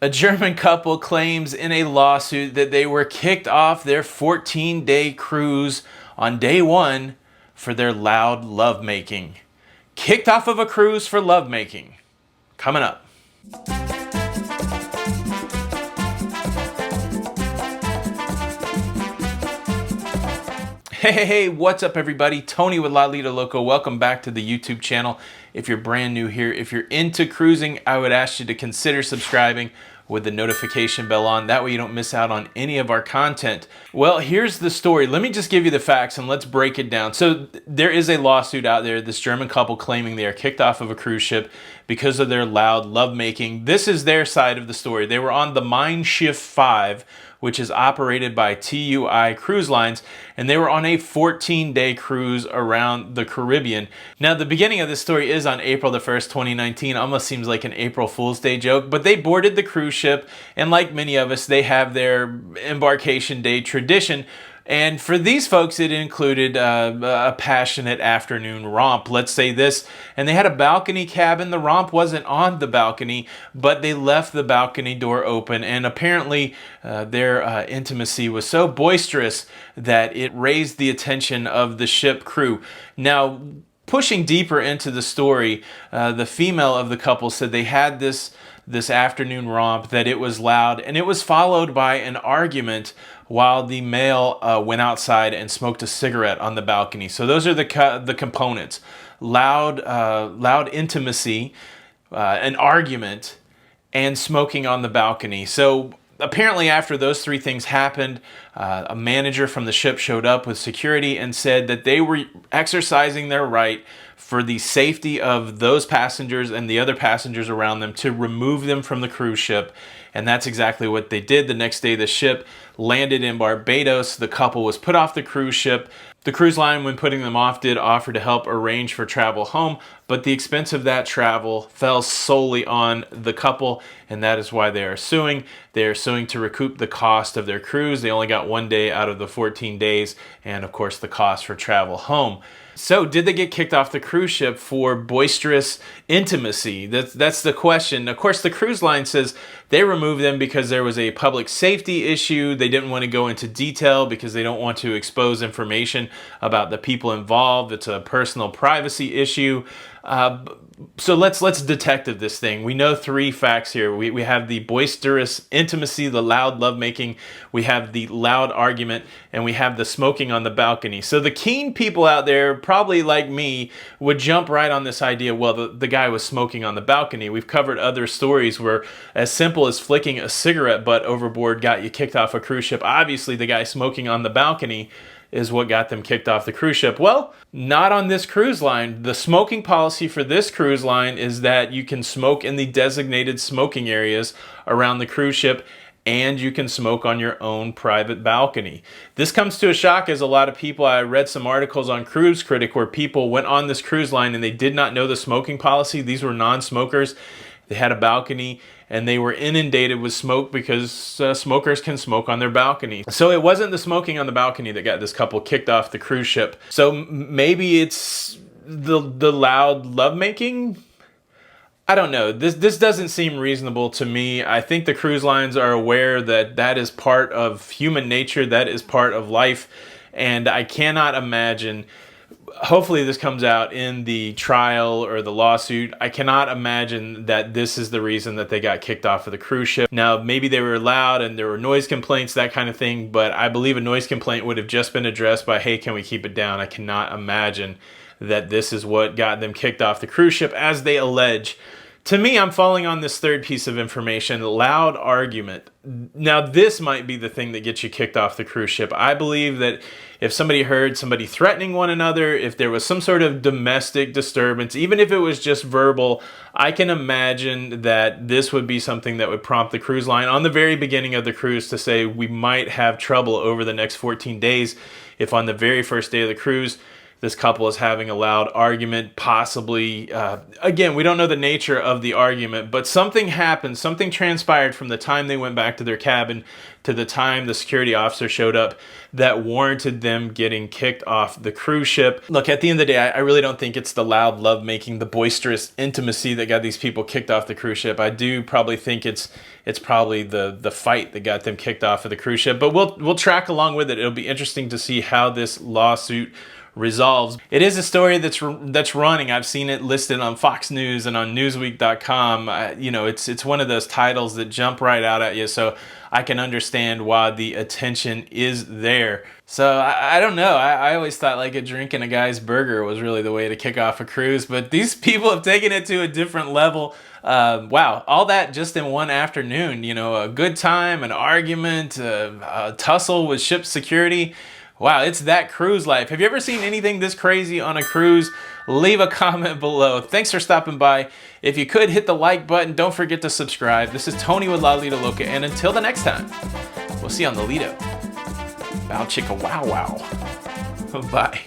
A German couple claims in a lawsuit that they were kicked off their 14-day cruise on day one for their loud lovemaking. Kicked off of a cruise for lovemaking. Coming up. Hey, what's up everybody? Tony with Lido Loca. Welcome back to the YouTube channel. If you're brand new here, if you're into cruising, I would ask you to consider subscribing with the notification bell on. That way you don't miss out on any of our content. Well, here's the story. Let me just give you the facts and let's break it down. So there is a lawsuit out there, this German couple claiming they are kicked off of a cruise ship because of their loud lovemaking. This is their side of the story. They were on the Mein Schiff 5, which is operated by TUI Cruise Lines, and they were on a 14-day cruise around the Caribbean. Now, the beginning of this story is on April the 1st, 2019. Almost seems like an April Fool's Day joke, but they boarded the cruise ship, and like many of us, they have their embarkation day tradition. And for these folks, it included a passionate afternoon romp, let's say this. And they had a balcony cabin. The romp wasn't on the balcony, but they left the balcony door open. And apparently their intimacy was so boisterous that it raised the attention of the ship crew. Now, pushing deeper into the story, the female of the couple said they had this afternoon romp, that it was loud, and it was followed by an argument while the male went outside and smoked a cigarette on the balcony. So those are the components: loud intimacy, an argument, and smoking on the balcony. So apparently after those three things happened, a manager from the ship showed up with security and said that they were exercising their right for the safety of those passengers and the other passengers around them to remove them from the cruise ship. And that's exactly what they did. The next day, the ship landed in Barbados. The couple was put off the cruise ship. The cruise line, when putting them off, did offer to help arrange for travel home, but the expense of that travel fell solely on the couple, and that is why they are suing. They are suing to recoup the cost of their cruise. They only got 1 day out of the 14 days, and of course the cost for travel home. So did they get kicked off the cruise ship for boisterous intimacy? That's the question. Of course, the cruise line says they removed them because there was a public safety issue. They didn't want to go into detail because they don't want to expose information about the people involved. It's a personal privacy issue. So let's detective this thing. We know three facts here. We have the boisterous intimacy, the loud lovemaking, we have the loud argument, and we have the smoking on the balcony. So the keen people out there, probably like me, would jump right on this idea, well, the guy was smoking on the balcony. We've covered other stories where as simple as flicking a cigarette butt overboard got you kicked off a cruise ship. Obviously, the guy smoking on the balcony is what got them kicked off the cruise ship. Well, not on this cruise line. The smoking policy for this cruise line is that you can smoke in the designated smoking areas around the cruise ship, and you can smoke on your own private balcony. This comes to a shock as a lot of people, I read some articles on Cruise Critic where people went on this cruise line and they did not know the smoking policy. These were non-smokers. They had a balcony and they were inundated with smoke because smokers can smoke on their balcony. So it wasn't the smoking on the balcony that got this couple kicked off the cruise ship. So maybe it's the loud lovemaking? I don't know. This doesn't seem reasonable to me. I think the cruise lines are aware that that is part of human nature, that is part of life, and I cannot imagine. Hopefully this comes out in the trial or the lawsuit. I cannot imagine that this is the reason that they got kicked off of the cruise ship. Now, maybe they were loud and there were noise complaints, that kind of thing, but I believe a noise complaint would have just been addressed by, hey, can we keep it down? I cannot imagine that this is what got them kicked off the cruise ship, as they allege. To me, I'm falling on this third piece of information, loud argument. Now, this might be the thing that gets you kicked off the cruise ship. I believe that if somebody heard somebody threatening one another, if there was some sort of domestic disturbance, even if it was just verbal, I can imagine that this would be something that would prompt the cruise line on the very beginning of the cruise to say, we might have trouble over the next 14 days if on the very first day of the cruise this couple is having a loud argument, possibly. Again, we don't know the nature of the argument, but something happened, something transpired from the time they went back to their cabin to the time the security officer showed up that warranted them getting kicked off the cruise ship. Look, at the end of the day, I really don't think it's the loud lovemaking, the boisterous intimacy that got these people kicked off the cruise ship. I do probably think it's probably the fight that got them kicked off of the cruise ship, but we'll track along with it. It'll be interesting to see how this lawsuit resolves. It is a story that's running. I've seen it listed on Fox News and on Newsweek.com. You know, it's one of those titles that jump right out at you, so I can understand why the attention is there. So I don't know. I always thought like a drink and a guy's burger was really the way to kick off a cruise, but these people have taken it to a different level. Wow, all that just in one afternoon. You know, a good time, an argument, a tussle with ship security. Wow, it's that cruise life. Have you ever seen anything this crazy on a cruise? Leave a comment below. Thanks for stopping by. If you could, hit the like button. Don't forget to subscribe. This is Tony with Lido Loca, and until the next time, we'll see you on the Lido. Bow chicka wow wow. Bye.